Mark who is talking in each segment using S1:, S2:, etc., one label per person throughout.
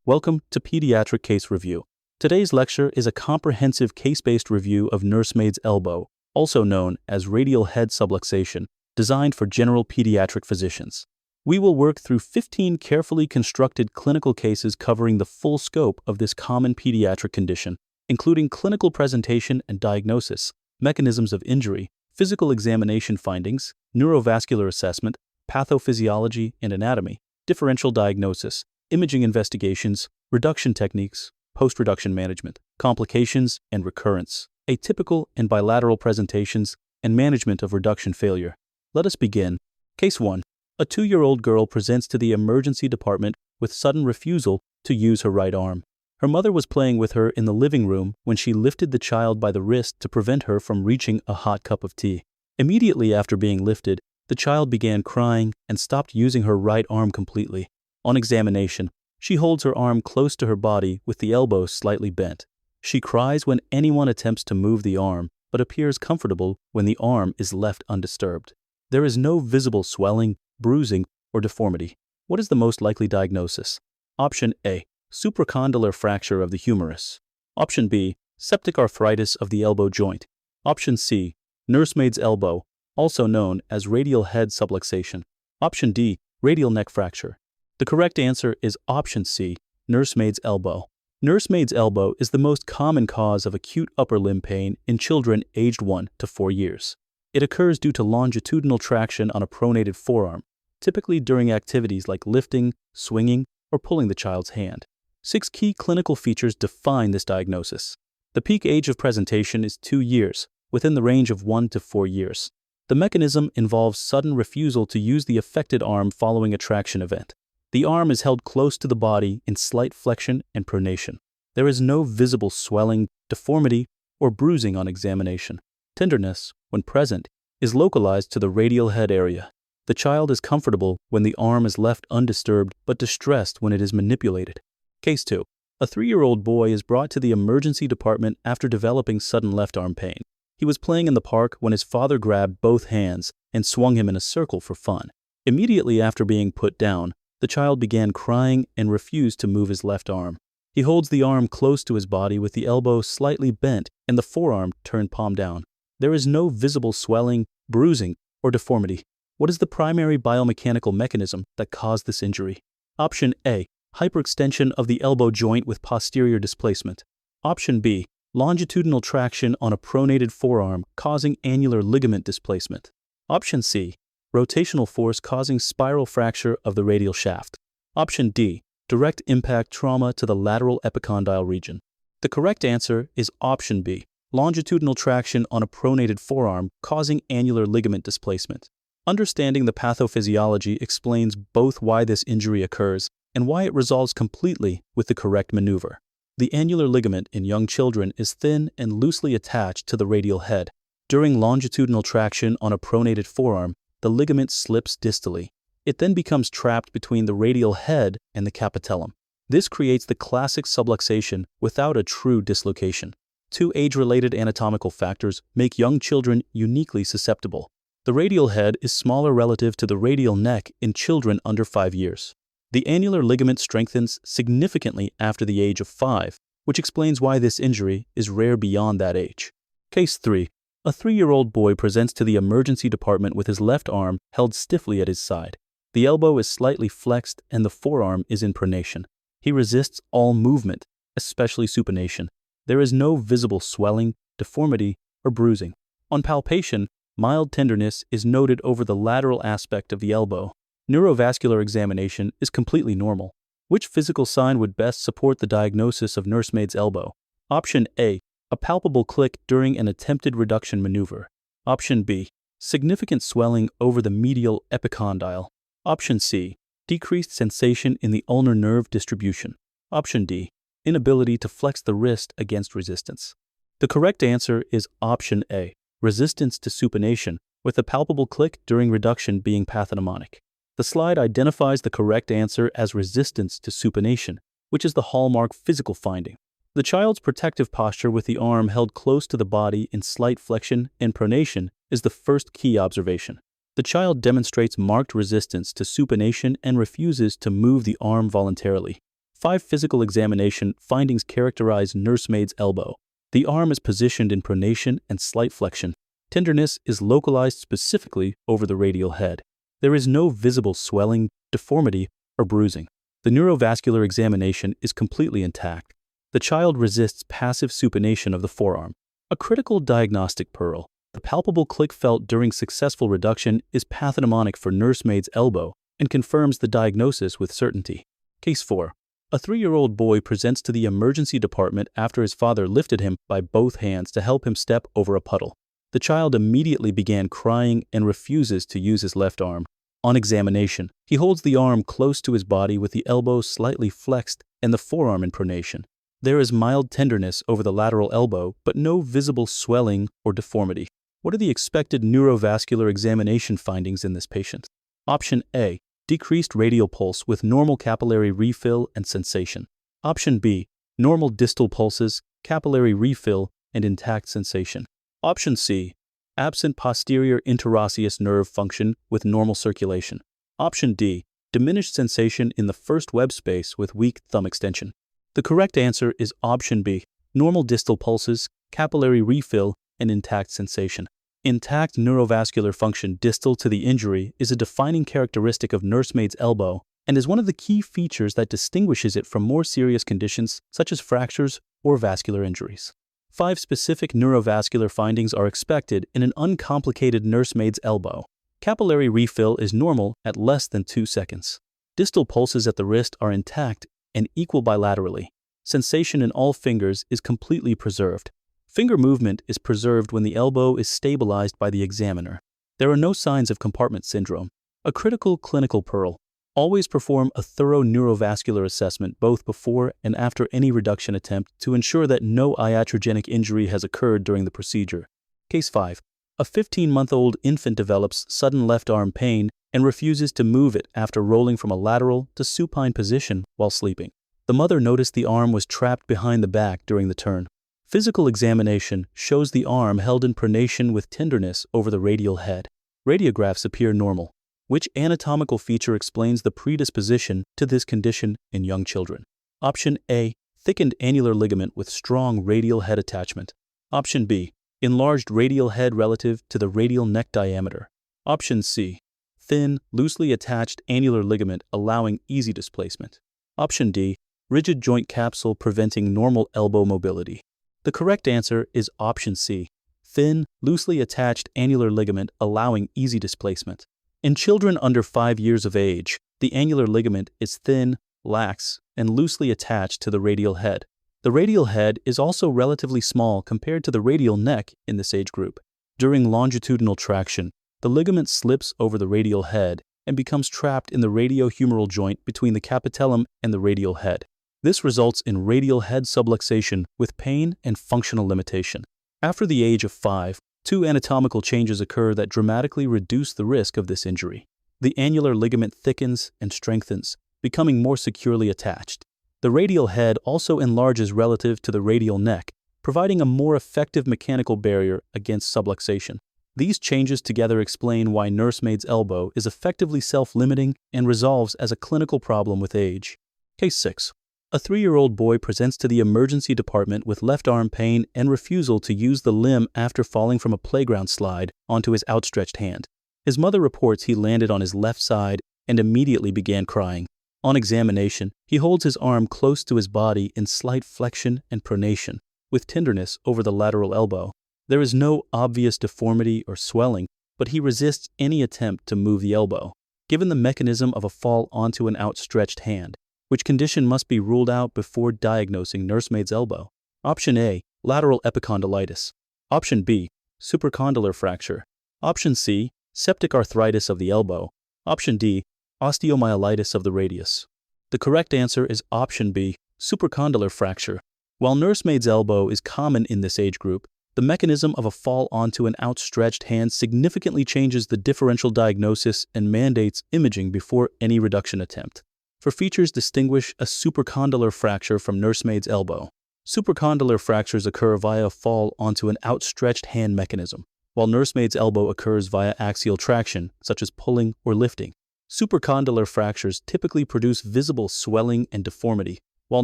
S1: Welcome to Pediatric Case Review. Today's lecture is a comprehensive case-based review of Nursemaid's elbow, also known as Radial Head Subluxation, designed for general pediatric physicians. We will work through 15 carefully constructed clinical cases covering the full scope of this common pediatric condition, including clinical presentation and diagnosis, mechanisms of injury, physical examination findings, neurovascular assessment, pathophysiology and anatomy, differential diagnosis, imaging investigations, reduction techniques, post-reduction management, complications and recurrence, atypical and bilateral presentations, and management of reduction failure. Let us begin. Case 1. A 2-year-old girl presents to the emergency department with sudden refusal to use her right arm. Her mother was playing with her in the living room when she lifted the child by the wrist to prevent her from reaching a hot cup of tea. Immediately after being lifted, the child began crying and stopped using her right arm completely. On examination, she holds her arm close to her body with the elbow slightly bent. She cries when anyone attempts to move the arm, but appears comfortable when the arm is left undisturbed. There is no visible swelling, bruising, or deformity. What is the most likely diagnosis? Option A. Supracondylar fracture of the humerus. Option B. Septic arthritis of the elbow joint. Option C. Nursemaid's elbow, also known as radial head subluxation. Option D. Radial neck fracture. The correct answer is option C, Nursemaid's elbow. Nursemaid's elbow is the most common cause of acute upper limb pain in children aged 1 to 4 years. It occurs due to longitudinal traction on a pronated forearm, typically during activities like lifting, swinging, or pulling the child's hand. 6 key clinical features define this diagnosis. The peak age of presentation is 2 years, within the range of 1 to 4 years. The mechanism involves sudden refusal to use the affected arm following a traction event. The arm is held close to the body in slight flexion and pronation. There is no visible swelling, deformity, or bruising on examination. Tenderness, when present, is localized to the radial head area. The child is comfortable when the arm is left undisturbed but distressed when it is manipulated. Case 2. A 3-year-old boy is brought to the emergency department after developing sudden left arm pain. He was playing in the park when his father grabbed both hands and swung him in a circle for fun. Immediately after being put down, the child began crying and refused to move his left arm. He holds the arm close to his body with the elbow slightly bent and the forearm turned palm down. There is no visible swelling, bruising, or deformity. What is the primary biomechanical mechanism that caused this injury? Option A. Hyperextension of the elbow joint with posterior displacement. Option B. Longitudinal traction on a pronated forearm causing annular ligament displacement. Option C. Rotational force causing spiral fracture of the radial shaft. Option D. Direct impact trauma to the lateral epicondyle region. The correct answer is option B. Longitudinal traction on a pronated forearm causing annular ligament displacement. Understanding the pathophysiology explains both why this injury occurs and why it resolves completely with the correct maneuver. The annular ligament in young children is thin and loosely attached to the radial head. During longitudinal traction on a pronated forearm, the ligament slips distally. It then becomes trapped between the radial head and the capitellum. This creates the classic subluxation without a true dislocation. 2 age-related anatomical factors make young children uniquely susceptible. The radial head is smaller relative to the radial neck in children under 5 years. The annular ligament strengthens significantly after the age of 5, which explains why this injury is rare beyond that age. Case 3. A 3-year-old boy presents to the emergency department with his left arm held stiffly at his side. The elbow is slightly flexed and the forearm is in pronation. He resists all movement, especially supination. There is no visible swelling, deformity, or bruising. On palpation, mild tenderness is noted over the lateral aspect of the elbow. Neurovascular examination is completely normal. Which physical sign would best support the diagnosis of Nursemaid's elbow? Option A. A palpable click during an attempted reduction maneuver. Option B. Significant swelling over the medial epicondyle. Option C. Decreased sensation in the ulnar nerve distribution. Option D. Inability to flex the wrist against resistance. The correct answer is option A. Resistance to supination, with a palpable click during reduction being pathognomonic. The slide identifies the correct answer as resistance to supination, which is the hallmark physical finding. The child's protective posture with the arm held close to the body in slight flexion and pronation is the first key observation. The child demonstrates marked resistance to supination and refuses to move the arm voluntarily. 5 physical examination findings characterize nursemaid's elbow. The arm is positioned in pronation and slight flexion. Tenderness is localized specifically over the radial head. There is no visible swelling, deformity, or bruising. The neurovascular examination is completely intact. The child resists passive supination of the forearm. A critical diagnostic pearl. The palpable click felt during successful reduction is pathognomonic for nursemaid's elbow and confirms the diagnosis with certainty. Case 4. A 3-year-old boy presents to the emergency department after his father lifted him by both hands to help him step over a puddle. The child immediately began crying and refuses to use his left arm. On examination, he holds the arm close to his body with the elbow slightly flexed and the forearm in pronation. There is mild tenderness over the lateral elbow, but no visible swelling or deformity. What are the expected neurovascular examination findings in this patient? Option A. Decreased radial pulse with normal capillary refill and sensation. Option B. Normal distal pulses, capillary refill, and intact sensation. Option C. Absent posterior interosseous nerve function with normal circulation. Option D. Diminished sensation in the first web space with weak thumb extension. The correct answer is option B. Normal distal pulses, capillary refill, and intact sensation. Intact neurovascular function distal to the injury is a defining characteristic of nursemaid's elbow and is one of the key features that distinguishes it from more serious conditions such as fractures or vascular injuries. 5 specific neurovascular findings are expected in an uncomplicated nursemaid's elbow. Capillary refill is normal at less than 2 seconds. Distal pulses at the wrist are intact and equal bilaterally. Sensation in all fingers is completely preserved. Finger movement is preserved when the elbow is stabilized by the examiner. There are no signs of compartment syndrome. A critical clinical pearl. Always perform a thorough neurovascular assessment both before and after any reduction attempt to ensure that no iatrogenic injury has occurred during the procedure. Case 5. A 15-month-old infant develops sudden left arm pain and refuses to move it after rolling from a lateral to supine position while sleeping. The mother noticed the arm was trapped behind the back during the turn. Physical examination shows the arm held in pronation with tenderness over the radial head. Radiographs appear normal. Which anatomical feature explains the predisposition to this condition in young children? Option A. Thickened annular ligament with strong radial head attachment. Option B. Enlarged radial head relative to the radial neck diameter. Option C. Thin, loosely attached annular ligament allowing easy displacement. Option D. Rigid joint capsule preventing normal elbow mobility. The correct answer is option C. Thin, loosely attached annular ligament allowing easy displacement. In children under 5 years of age, the annular ligament is thin, lax, and loosely attached to the radial head. The radial head is also relatively small compared to the radial neck in this age group. During longitudinal traction, the ligament slips over the radial head and becomes trapped in the radiohumeral joint between the capitellum and the radial head. This results in radial head subluxation with pain and functional limitation. After the age of 5, 2 anatomical changes occur that dramatically reduce the risk of this injury. The annular ligament thickens and strengthens, becoming more securely attached. The radial head also enlarges relative to the radial neck, providing a more effective mechanical barrier against subluxation. These changes together explain why nursemaid's elbow is effectively self-limiting and resolves as a clinical problem with age. Case 6. A 3-year-old boy presents to the emergency department with left arm pain and refusal to use the limb after falling from a playground slide onto his outstretched hand. His mother reports he landed on his left side and immediately began crying. On examination, he holds his arm close to his body in slight flexion and pronation, with tenderness over the lateral elbow. There is no obvious deformity or swelling, but he resists any attempt to move the elbow, given the mechanism of a fall onto an outstretched hand, which condition must be ruled out before diagnosing nursemaid's elbow. Option A. Lateral epicondylitis. Option B. Supracondylar fracture. Option C. Septic arthritis of the elbow. Option D. Osteomyelitis of the radius. The correct answer is option B. Supracondylar fracture. While nursemaid's elbow is common in this age group, the mechanism of a fall onto an outstretched hand significantly changes the differential diagnosis and mandates imaging before any reduction attempt. For features distinguish a supracondylar fracture from nursemaid's elbow. Supracondylar fractures occur via a fall onto an outstretched hand mechanism, while nursemaid's elbow occurs via axial traction, such as pulling or lifting. Supracondylar fractures typically produce visible swelling and deformity, while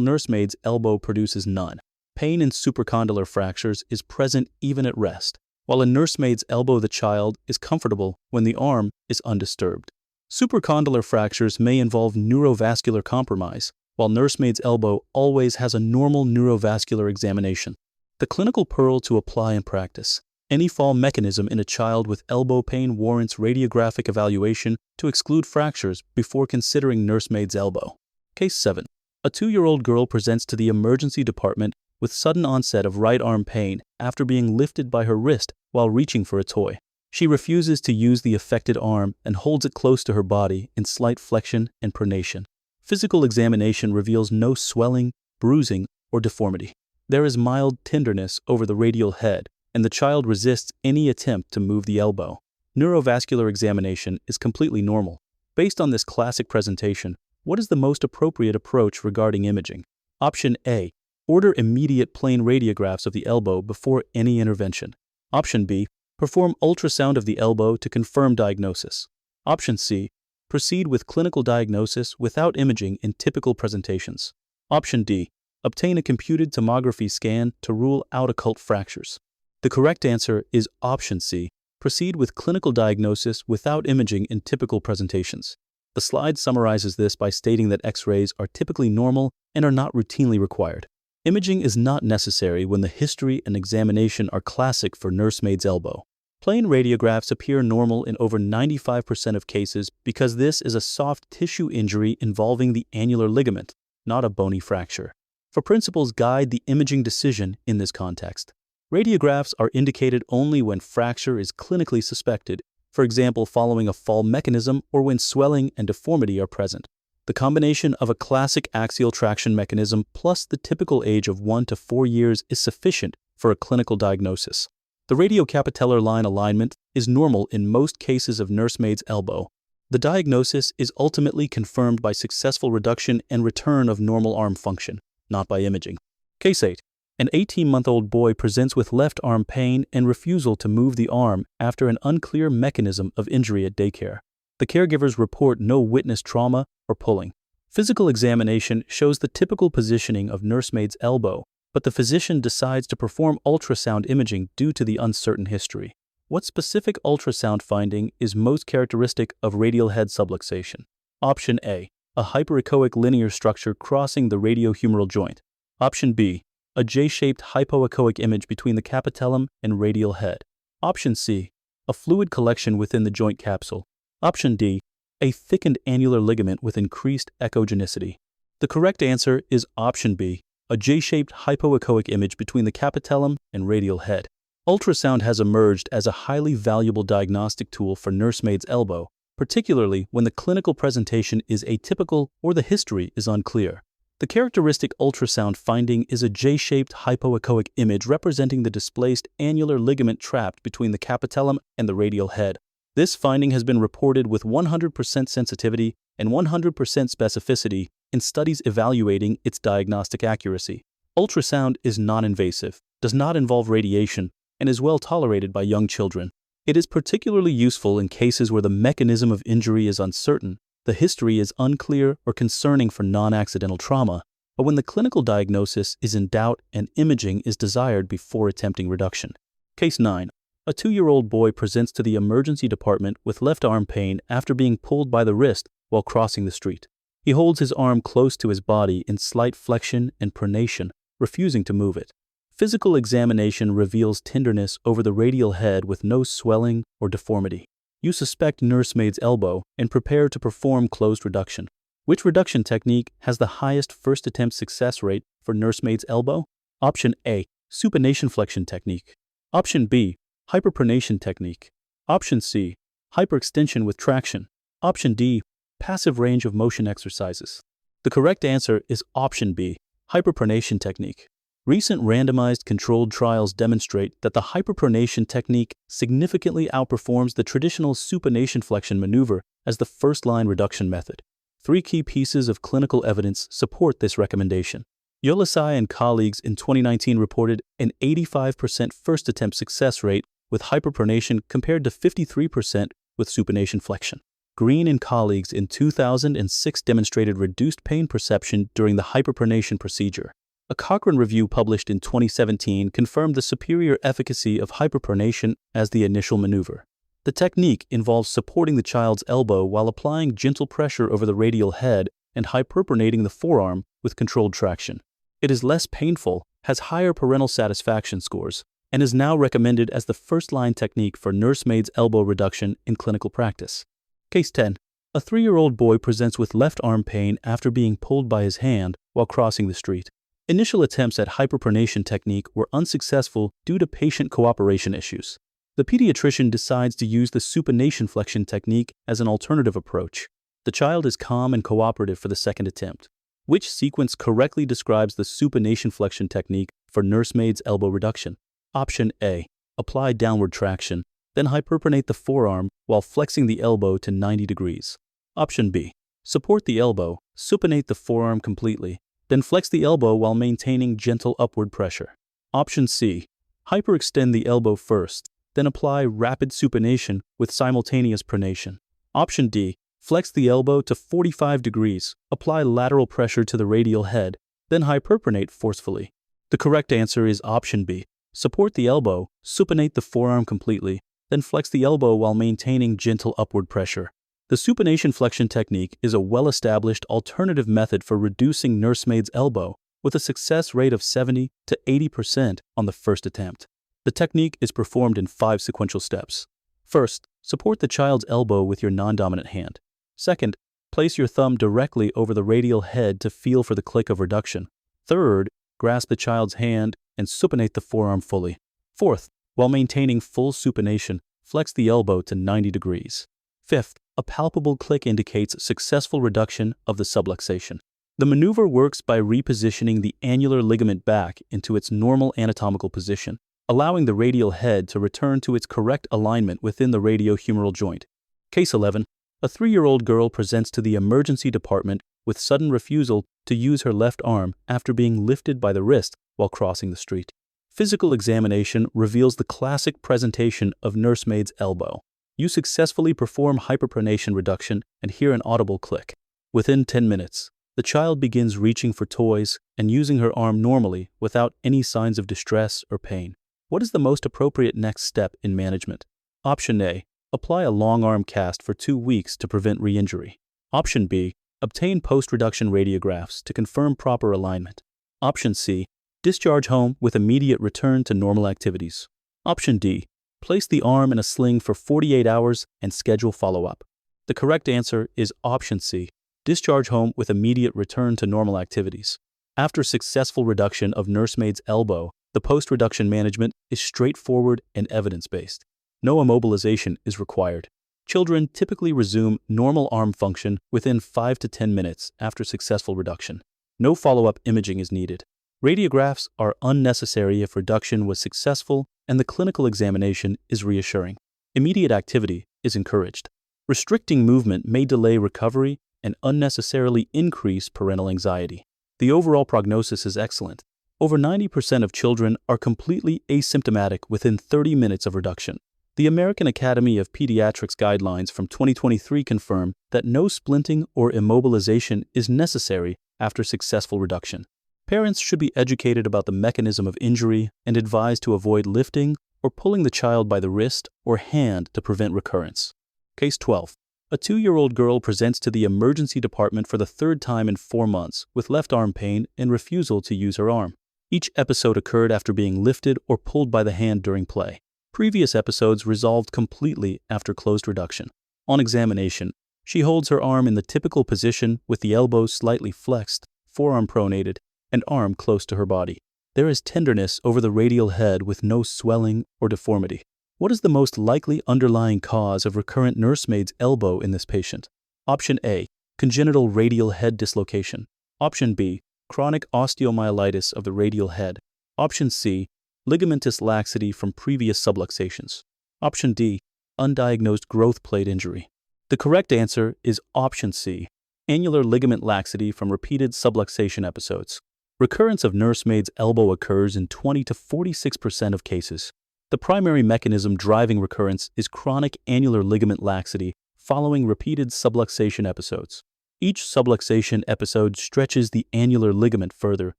S1: Nursemaid's elbow produces none. Pain in supracondylar fractures is present even at rest, while in Nursemaid's elbow the child is comfortable when the arm is undisturbed. Supracondylar fractures may involve neurovascular compromise, while Nursemaid's elbow always has a normal neurovascular examination. The clinical pearl to apply in practice. Any fall mechanism in a child with elbow pain warrants radiographic evaluation to exclude fractures before considering Nursemaid's elbow. Case 7. A 2-year-old girl presents to the emergency department with sudden onset of right arm pain after being lifted by her wrist while reaching for a toy. She refuses to use the affected arm and holds it close to her body in slight flexion and pronation. Physical examination reveals no swelling, bruising, or deformity. There is mild tenderness over the radial head, and the child resists any attempt to move the elbow. Neurovascular examination is completely normal. Based on this classic presentation, what is the most appropriate approach regarding imaging? Option A. Order immediate plain radiographs of the elbow before any intervention. Option B. Perform ultrasound of the elbow to confirm diagnosis. Option C. Proceed with clinical diagnosis without imaging in typical presentations. Option D. Obtain a computed tomography scan to rule out occult fractures. The correct answer is Option C. Proceed with clinical diagnosis without imaging in typical presentations. The slide summarizes this by stating that X-rays are typically normal and are not routinely required. Imaging is not necessary when the history and examination are classic for Nursemaid's elbow. Plain radiographs appear normal in over 95% of cases because this is a soft tissue injury involving the annular ligament, not a bony fracture. For principles guide the imaging decision in this context. Radiographs are indicated only when fracture is clinically suspected, for example following a fall mechanism or when swelling and deformity are present. The combination of a classic axial traction mechanism plus the typical age of 1 to 4 years is sufficient for a clinical diagnosis. The radiocapitellar line alignment is normal in most cases of Nursemaid's elbow. The diagnosis is ultimately confirmed by successful reduction and return of normal arm function, not by imaging. Case 8. An 18-month-old boy presents with left arm pain and refusal to move the arm after an unclear mechanism of injury at daycare. The caregivers report no witnessed trauma or pulling. Physical examination shows the typical positioning of Nursemaid's elbow, but the physician decides to perform ultrasound imaging due to the uncertain history. What specific ultrasound finding is most characteristic of radial head subluxation? Option A. A hyperechoic linear structure crossing the radiohumeral joint. Option B. A J-shaped hypoechoic image between the capitellum and radial head. Option C. A fluid collection within the joint capsule. Option D. A thickened annular ligament with increased echogenicity. The correct answer is Option B. A J-shaped hypoechoic image between the capitellum and radial head. Ultrasound has emerged as a highly valuable diagnostic tool for Nursemaid's elbow, particularly when the clinical presentation is atypical or the history is unclear. The characteristic ultrasound finding is a J-shaped hypoechoic image representing the displaced annular ligament trapped between the capitellum and the radial head. This finding has been reported with 100% sensitivity and 100% specificity in studies evaluating its diagnostic accuracy. Ultrasound is non-invasive, does not involve radiation, and is well tolerated by young children. It is particularly useful in cases where the mechanism of injury is uncertain, the history is unclear or concerning for non-accidental trauma, or when the clinical diagnosis is in doubt and imaging is desired before attempting reduction. Case 9. A 2-year-old boy presents to the emergency department with left arm pain after being pulled by the wrist while crossing the street. He holds his arm close to his body in slight flexion and pronation, refusing to move it. Physical examination reveals tenderness over the radial head with no swelling or deformity. You suspect Nursemaid's elbow and prepare to perform closed reduction. Which reduction technique has the highest first attempt success rate for Nursemaid's elbow? Option A. Supination flexion technique. Option B. Hyperpronation technique. Option C. Hyperextension with traction. Option D. Passive range of motion exercises. The correct answer is Option B. Hyperpronation technique. Recent randomized controlled trials demonstrate that the hyperpronation technique significantly outperforms the traditional supination flexion maneuver as the first-line reduction method. 3 key pieces of clinical evidence support this recommendation. Yolisai and colleagues in 2019 reported an 85% first attempt success rate with hyperpronation compared to 53% with supination flexion. Green and colleagues in 2006 demonstrated reduced pain perception during the hyperpronation procedure. A Cochrane review published in 2017 confirmed the superior efficacy of hyperpronation as the initial maneuver. The technique involves supporting the child's elbow while applying gentle pressure over the radial head and hyperpronating the forearm with controlled traction. It is less painful, has higher parental satisfaction scores, and is now recommended as the first-line technique for nursemaids' elbow reduction in clinical practice. Case 10. A 3-year-old boy presents with left arm pain after being pulled by his hand while crossing the street. Initial attempts at hyperpronation technique were unsuccessful due to patient cooperation issues. The pediatrician decides to use the supination flexion technique as an alternative approach. The child is calm and cooperative for the second attempt. Which sequence correctly describes the supination flexion technique for nursemaids' elbow reduction? Option A. Apply downward traction, then hyperpronate the forearm while flexing the elbow to 90 degrees. Option B. Support the elbow, supinate the forearm completely, then flex the elbow while maintaining gentle upward pressure. Option C. Hyperextend the elbow first, then apply rapid supination with simultaneous pronation. Option D. Flex the elbow to 45 degrees, apply lateral pressure to the radial head, then hyperpronate forcefully. The correct answer is option B. Support the elbow, supinate the forearm completely, then flex the elbow while maintaining gentle upward pressure. The supination flexion technique is a well-established alternative method for reducing nursemaids' elbow with a success rate of 70 to 80% on the first attempt. The technique is performed in 5 sequential steps. First, support the child's elbow with your non-dominant hand. Second, place your thumb directly over the radial head to feel for the click of reduction. Third, grasp the child's hand and supinate the forearm fully. Fourth, while maintaining full supination, flex the elbow to 90 degrees. Fifth, a palpable click indicates successful reduction of the subluxation. The maneuver works by repositioning the annular ligament back into its normal anatomical position, allowing the radial head to return to its correct alignment within the radiohumeral joint. Case 11. A 3-year-old girl presents to the emergency department with sudden refusal to use her left arm after being lifted by the wrist while crossing the street. Physical examination reveals the classic presentation of nursemaids' elbow. You successfully perform hyperpronation reduction and hear an audible click. Within 10 minutes, the child begins reaching for toys and using her arm normally without any signs of distress or pain. What is the most appropriate next step in management? Option A. Apply a long arm cast for 2 weeks to prevent re-injury. Option B. Obtain post-reduction radiographs to confirm proper alignment. Option C. Discharge home with immediate return to normal activities. Option D. Place the arm in a sling for 48 hours and schedule follow-up. The correct answer is option C. Discharge home with immediate return to normal activities. After successful reduction of nursemaids' elbow, the post-reduction management is straightforward and evidence-based. No immobilization is required. Children typically resume normal arm function within 5 to 10 minutes after successful reduction. No follow-up imaging is needed. Radiographs are unnecessary if reduction was successful and the clinical examination is reassuring. Immediate activity is encouraged. Restricting movement may delay recovery and unnecessarily increase parental anxiety. The overall prognosis is excellent. Over 90% of children are completely asymptomatic within 30 minutes of reduction. The American Academy of Pediatrics guidelines from 2023 confirm that no splinting or immobilization is necessary after successful reduction. Parents should be educated about the mechanism of injury and advised to avoid lifting or pulling the child by the wrist or hand to prevent recurrence. Case 12. A 2-year-old girl presents to the emergency department for the 3rd time in 4 months with left arm pain and refusal to use her arm. Each episode occurred after being lifted or pulled by the hand during play. Previous episodes resolved completely after closed reduction. On examination, she holds her arm in the typical position with the elbow slightly flexed, forearm pronated, and arm close to her body. There is tenderness over the radial head with no swelling or deformity. What is the most likely underlying cause of recurrent nursemaids' elbow in this patient? Option A. Congenital radial head dislocation. Option B. Chronic osteomyelitis of the radial head. Option C. Ligamentous laxity from previous subluxations. Option D. Undiagnosed growth plate injury. The correct answer is option C. Annular ligament laxity from repeated subluxation episodes. Recurrence of nursemaids' elbow occurs in 20 to 46% of cases. The primary mechanism driving recurrence is chronic annular ligament laxity following repeated subluxation episodes. Each subluxation episode stretches the annular ligament further,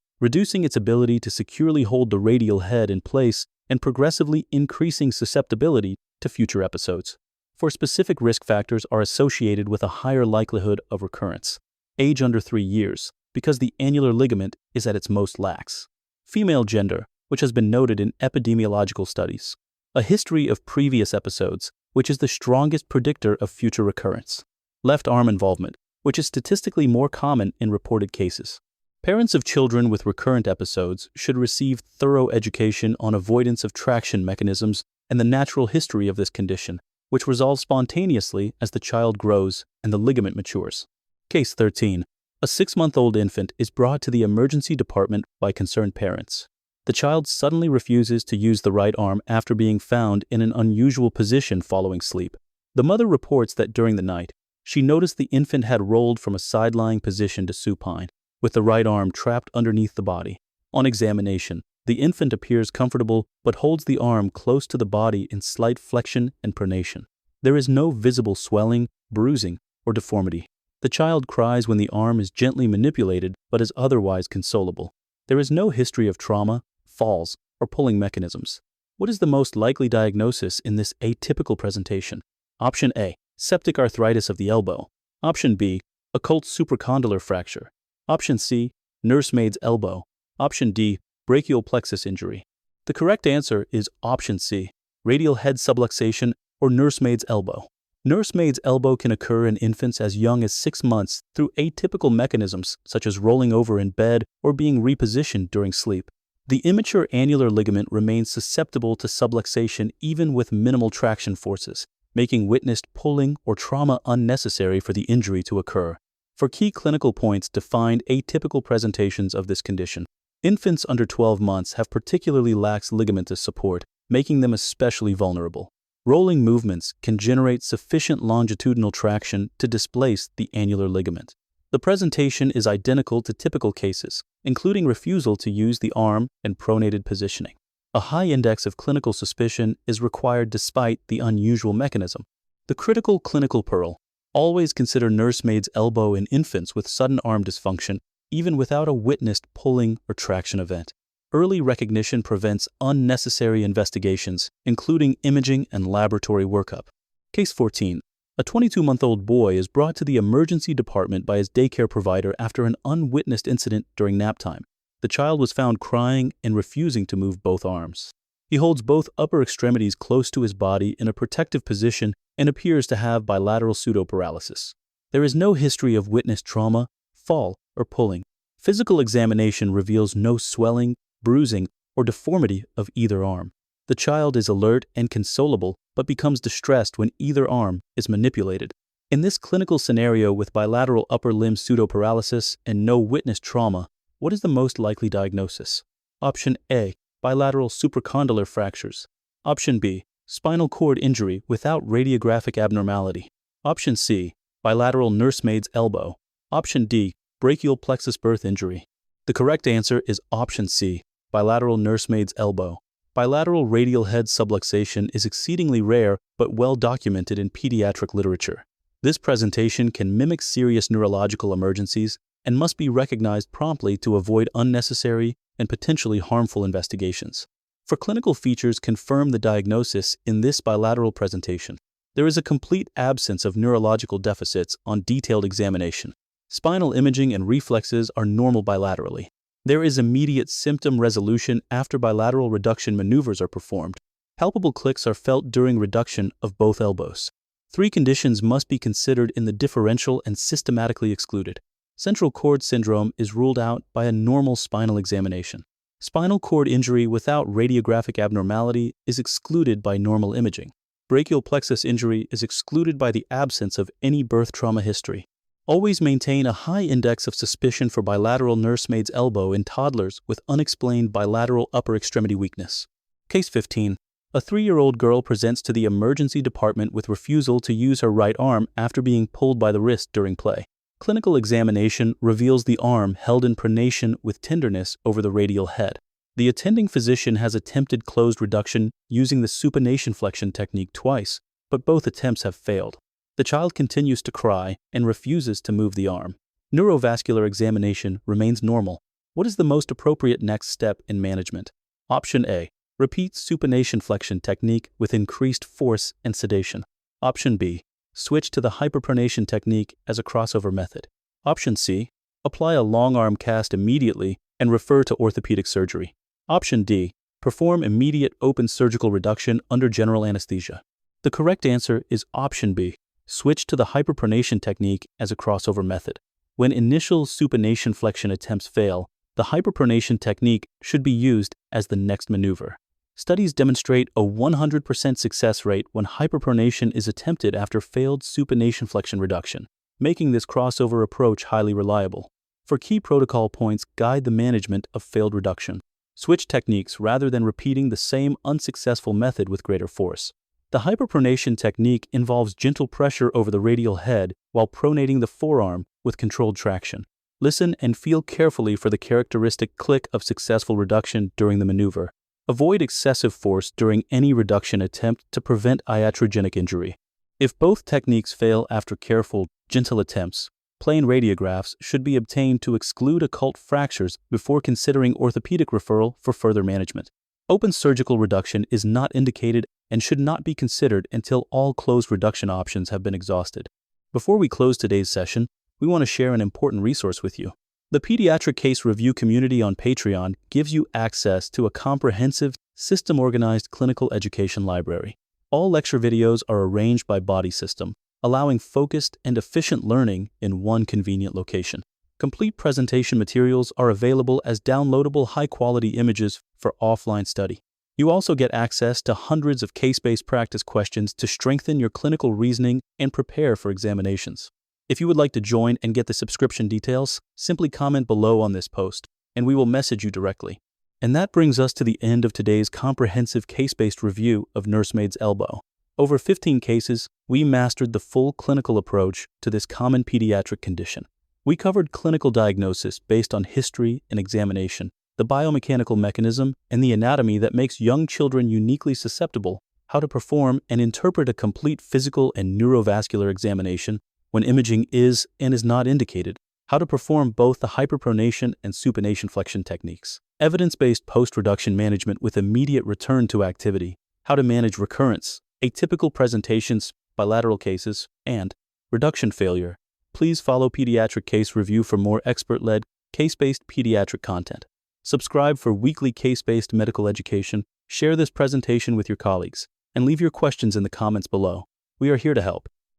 S1: reducing its ability to securely hold the radial head in place and progressively increasing susceptibility to future episodes. For specific risk factors are associated with a higher likelihood of recurrence. Age under 3 years, because the annular ligament is at its most lax. Female gender, which has been noted in epidemiological studies. A history of previous episodes, which is the strongest predictor of future recurrence. Left arm involvement, which is statistically more common in reported cases. Parents of children with recurrent episodes should receive thorough education on avoidance of traction mechanisms and the natural history of this condition, which resolves spontaneously as the child grows and the ligament matures. Case 13. A 6-month-old infant is brought to the emergency department by concerned parents. The child suddenly refuses to use the right arm after being found in an unusual position following sleep. The mother reports that during the night, she noticed the infant had rolled from a side-lying position to supine, with the right arm trapped underneath the body. On examination, the infant appears comfortable but holds the arm close to the body in slight flexion and pronation. There is no visible swelling, bruising, or deformity. The child cries when the arm is gently manipulated but is otherwise consolable. There is no history of trauma, falls, or pulling mechanisms. What is the most likely diagnosis in this atypical presentation? Option A. Septic arthritis of the elbow. Option B. Occult supracondylar fracture. Option C. Nursemaid's elbow. Option D. Brachial plexus injury. The correct answer is Option C. Radial head subluxation or Nursemaid's elbow. Nursemaid's elbow can occur in infants as young as 6 months through atypical mechanisms such as rolling over in bed or being repositioned during sleep. The immature annular ligament remains susceptible to subluxation even with minimal traction forces, making witnessed pulling or trauma unnecessary for the injury to occur. For key clinical points, define atypical presentations of this condition. Infants under 12 months have particularly lax ligamentous support, making them especially vulnerable. Rolling movements can generate sufficient longitudinal traction to displace the annular ligament. The presentation is identical to typical cases, including refusal to use the arm and pronated positioning. A high index of clinical suspicion is required despite the unusual mechanism. The critical clinical pearl. Always consider nursemaid's elbow in infants with sudden arm dysfunction, even without a witnessed pulling or traction event. Early recognition prevents unnecessary investigations, including imaging and laboratory workup. Case 14. A 22-month-old boy is brought to the emergency department by his daycare provider after an unwitnessed incident during nap time. The child was found crying and refusing to move both arms. He holds both upper extremities close to his body in a protective position and appears to have bilateral pseudoparalysis. There is no history of witnessed trauma, fall, or pulling. Physical examination reveals no swelling, bruising, or deformity of either arm. The child is alert and consolable, but becomes distressed when either arm is manipulated. In this clinical scenario with bilateral upper limb pseudoparalysis and no witnessed trauma, what is the most likely diagnosis? Option A. Bilateral supracondylar fractures. Option B. Spinal cord injury without radiographic abnormality. Option C. Bilateral nursemaid's elbow. Option D. Brachial plexus birth injury. The correct answer is Option C. Bilateral nursemaid's elbow. Bilateral radial head subluxation is exceedingly rare but well documented in pediatric literature. This presentation can mimic serious neurological emergencies and must be recognized promptly to avoid unnecessary and potentially harmful investigations. For clinical features confirm the diagnosis in this bilateral presentation, there is a complete absence of neurological deficits on detailed examination. Spinal imaging and reflexes are normal bilaterally. There is immediate symptom resolution after bilateral reduction maneuvers are performed. Palpable clicks are felt during reduction of both elbows. 3 conditions must be considered in the differential and systematically excluded. Central cord syndrome is ruled out by a normal spinal examination. Spinal cord injury without radiographic abnormality is excluded by normal imaging. Brachial plexus injury is excluded by the absence of any birth trauma history. Always maintain a high index of suspicion for bilateral nursemaid's elbow in toddlers with unexplained bilateral upper extremity weakness. Case 15. A 3-year-old girl presents to the emergency department with refusal to use her right arm after being pulled by the wrist during play. Clinical examination reveals the arm held in pronation with tenderness over the radial head. The attending physician has attempted closed reduction using the supination flexion technique twice, but both attempts have failed. The child continues to cry and refuses to move the arm. Neurovascular examination remains normal. What is the most appropriate next step in management? Option A. Repeat supination flexion technique with increased force and sedation. Option B. Switch to the hyperpronation technique as a crossover method. Option C. Apply a long arm cast immediately and refer to orthopedic surgery. Option D. Perform immediate open surgical reduction under general anesthesia. The correct answer is option B. Switch to the hyperpronation technique as a crossover method. When initial supination flexion attempts fail, the hyperpronation technique should be used as the next maneuver. Studies demonstrate a 100% success rate when hyperpronation is attempted after failed supination flexion reduction, making this crossover approach highly reliable. For key protocol points, guide the management of failed reduction. Switch techniques rather than repeating the same unsuccessful method with greater force. The hyperpronation technique involves gentle pressure over the radial head while pronating the forearm with controlled traction. Listen and feel carefully for the characteristic click of successful reduction during the maneuver. Avoid excessive force during any reduction attempt to prevent iatrogenic injury. If both techniques fail after careful, gentle attempts, plain radiographs should be obtained to exclude occult fractures before considering orthopedic referral for further management. Open surgical reduction is not indicated and should not be considered until all closed reduction options have been exhausted. Before we close today's session, we want to share an important resource with you. The Pediatric Case Review community on Patreon gives you access to a comprehensive, system-organized clinical education library. All lecture videos are arranged by body system, allowing focused and efficient learning in one convenient location. Complete presentation materials are available as downloadable high-quality images for offline study. You also get access to hundreds of case-based practice questions to strengthen your clinical reasoning and prepare for examinations. If you would like to join and get the subscription details, simply comment below on this post, and we will message you directly. And that brings us to the end of today's comprehensive case-based review of Nursemaid's elbow. Over 15 cases, we mastered the full clinical approach to this common pediatric condition. We covered clinical diagnosis based on history and examination, the biomechanical mechanism and the anatomy that makes young children uniquely susceptible, how to perform and interpret a complete physical and neurovascular examination when imaging is and is not indicated, how to perform both the hyperpronation and supination flexion techniques, evidence-based post-reduction management with immediate return to activity, how to manage recurrence, atypical presentations, bilateral cases, and reduction failure. Please follow Pediatric Case Review for more expert-led, case-based pediatric content. Subscribe for weekly case-based medical education, share this presentation with your colleagues, and leave your questions in the comments below. We are here to help.